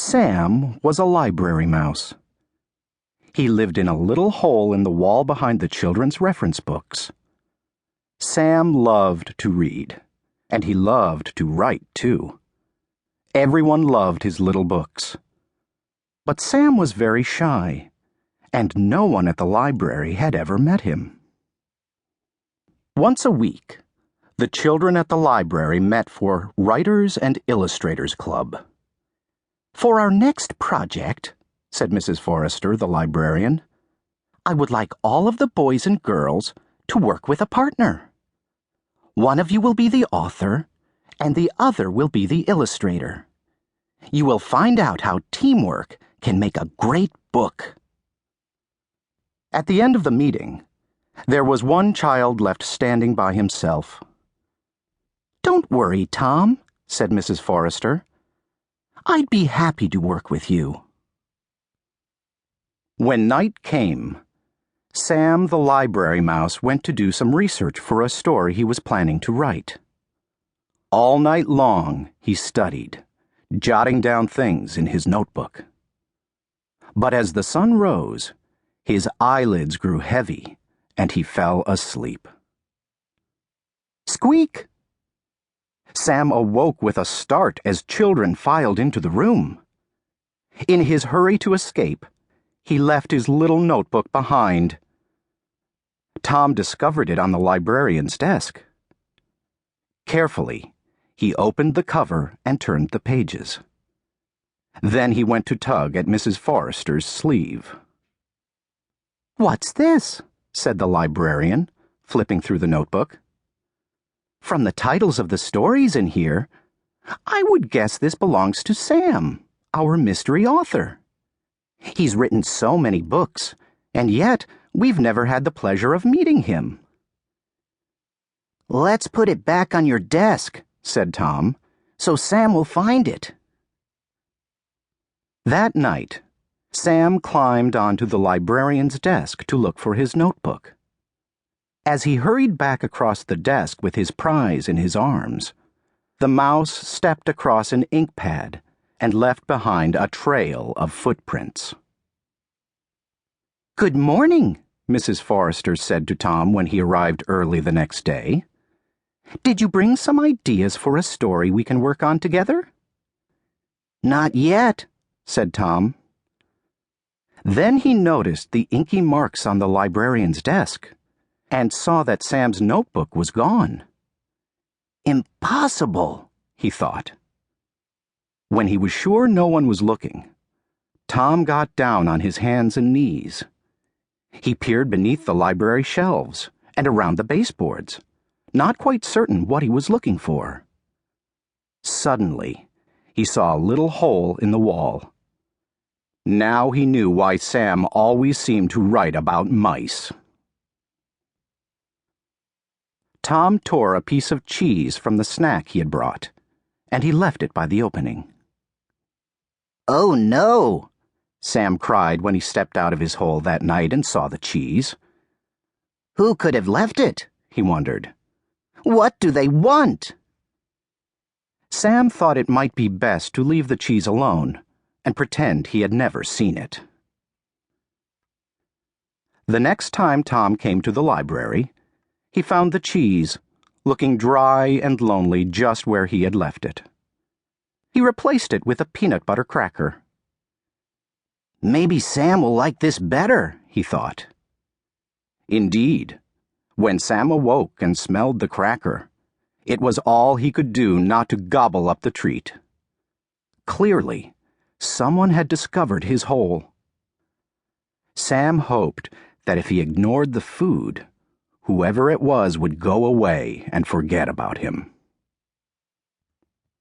Sam was a library mouse. He lived in a little hole in the wall behind the children's reference books. Sam loved to read, and he loved to write, too. Everyone loved his little books. But Sam was very shy, and no one at the library had ever met him. Once a week, the children at the library met for Writers and Illustrators Club. "For our next project," said Mrs. Forrester, the librarian, "I would like all of the boys and girls to work with a partner. One of you will be the author, and the other will be the illustrator. You will find out how teamwork can make a great book." At the end of the meeting, there was one child left standing by himself. "Don't worry, Tom," said Mrs. Forrester. "I'd be happy to work with you." When night came, Sam the library mouse went to do some research for a story he was planning to write. All night long he studied, jotting down things in his notebook. But as the sun rose, his eyelids grew heavy and he fell asleep. Squeak! Sam awoke with a start as children filed into the room. In his hurry to escape, he left his little notebook behind. Tom discovered it on the librarian's desk. Carefully, he opened the cover and turned the pages. Then he went to tug at Mrs. Forrester's sleeve. "What's this?" said the librarian, flipping through the notebook. "From the titles of the stories in here, I would guess this belongs to Sam, our mystery author. He's written so many books, and yet we've never had the pleasure of meeting him." "Let's put it back on your desk," said Tom, "so Sam will find it." That night, Sam climbed onto the librarian's desk to look for his notebook. As he hurried back across the desk with his prize in his arms, the mouse stepped across an ink pad and left behind a trail of footprints. "Good morning," Mrs. Forrester said to Tom when he arrived early the next day. "Did you bring some ideas for a story we can work on together?" "Not yet," said Tom. Then he noticed the inky marks on the librarian's desk and saw that Sam's notebook was gone. "Impossible," he thought. When he was sure no one was looking, Tom got down on his hands and knees. He peered beneath the library shelves and around the baseboards, not quite certain what he was looking for. Suddenly, he saw a little hole in the wall. Now he knew why Sam always seemed to write about mice. Tom tore a piece of cheese from the snack he had brought, and he left it by the opening. "Oh, no!" Sam cried when he stepped out of his hole that night and saw the cheese. "Who could have left it?" he wondered. "What do they want?" Sam thought it might be best to leave the cheese alone and pretend he had never seen it. The next time Tom came to the library, he found the cheese, looking dry and lonely just where he had left it. He replaced it with a peanut butter cracker. "Maybe Sam will like this better," he thought. Indeed, when Sam awoke and smelled the cracker, it was all he could do not to gobble up the treat. Clearly, someone had discovered his hole. Sam hoped that if he ignored the food, whoever it was would go away and forget about him.